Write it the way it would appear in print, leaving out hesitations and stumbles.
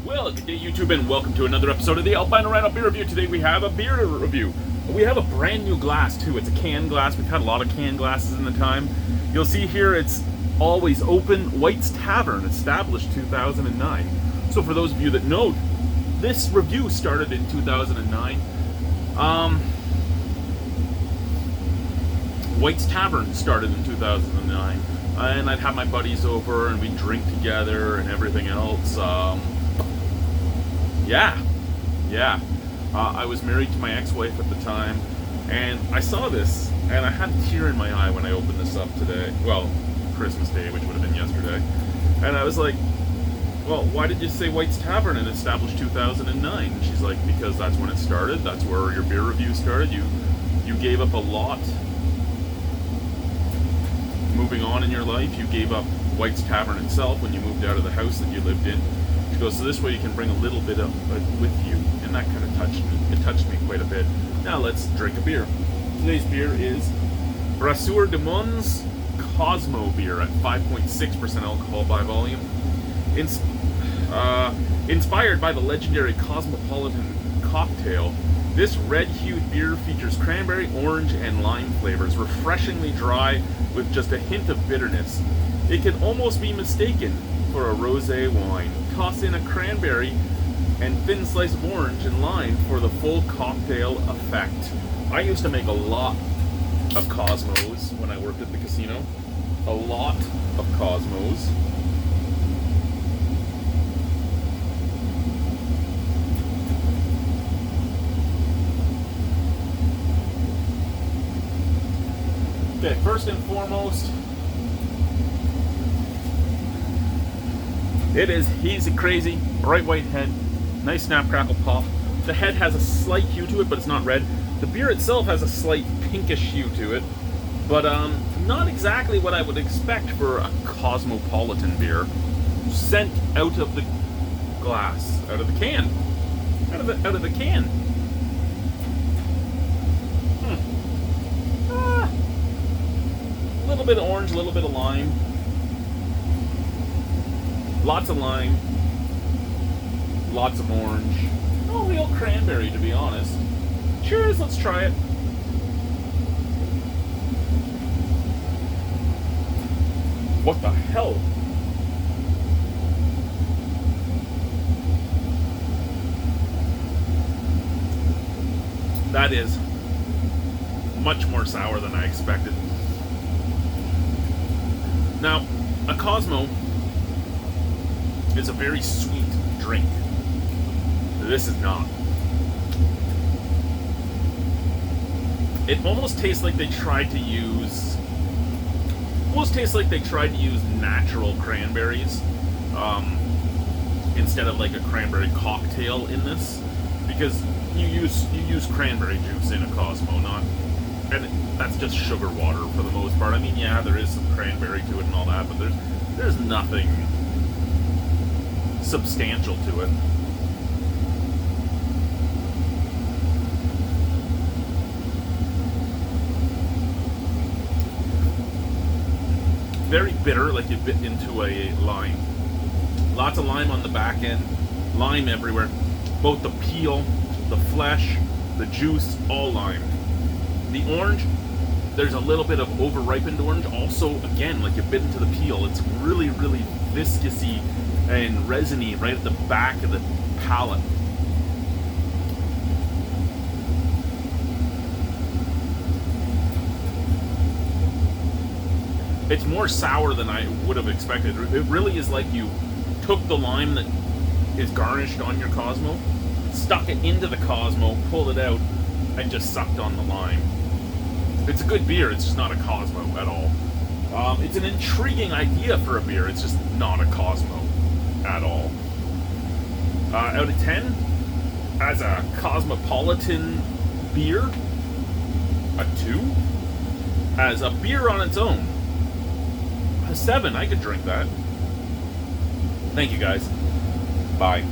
Well, good day YouTube and welcome to another episode of the Albino Rhino beer review. Today we have a beer review. We have a brand new glass too. It's a canned glass. We've had a lot of canned glasses in the time. You'll see here it's always open. White's Tavern, established 2009. So for those of you that know, this review started in 2009. White's Tavern started in 2009. And I'd have my buddies over and we'd drink together and everything else. I was married to my ex-wife at the time, and I saw this, and I had a tear in my eye when I opened this up today. Well, Christmas Day, which would have been yesterday. And I was like, well, why did you say White's Tavern and established 2009? And she's like, because that's when it started. That's where your beer review started. You gave up a lot moving on in your life. You gave up White's Tavern itself when you moved out of the house that you lived in. She goes, so this way you can bring a little bit of with you. And that kind of touched me. It touched me quite a bit. Now let's drink a beer. Today's beer is Brasseurs de Monde's Cosmo beer at 5.6% alcohol by volume. Inspired by the legendary Cosmopolitan cocktail, this red-hued beer features cranberry, orange, and lime flavors, refreshingly dry with just a hint of bitterness. It can almost be mistaken for a rosé wine. Toss in a cranberry and thin slice of orange and lime for the full cocktail effect. I used to make a lot of Cosmos when I worked at the casino. A lot of Cosmos. Okay, first and foremost, it is hazy crazy, bright white head, nice snap crackle pop. The head has a slight hue to it, but it's not red. The beer itself has a slight pinkish hue to it, but not exactly what I would expect for a cosmopolitan beer. Sent out of the glass, out of the can, out of the can. A little bit of orange, a little bit of lime. Lots of lime. Lots of orange. No real cranberry, to be honest. Cheers, let's try it. What the hell? That is much more sour than I expected. Now, a Cosmo is a very sweet drink. This is not. It almost tastes like they tried to use natural cranberries instead of like a cranberry cocktail in this, because you use cranberry juice in a Cosmo, and that's just sugar water for the most part. I mean, yeah, there is some cranberry to it and all that, but there's nothing substantial to it. Very bitter, like you bit into a lime. Lots of lime on the back end, lime everywhere. Both the peel, the flesh, the juice, all lime. The orange, there's a little bit of over-ripened orange. Also, again, like you bit into the peel. It's really, really viscousy and resiny right at the back of the palate. It's more sour than I would have expected. It really is like you took the lime that is garnished on your Cosmo, stuck it into the Cosmo, pulled it out, and just sucked on the lime. It's a good beer, it's just not a Cosmo at all. It's an intriguing idea for a beer, it's just not a Cosmo at all. Out of 10, as a cosmopolitan beer, a 2. As a beer on its own, a 7. I could drink that. Thank you guys. Bye.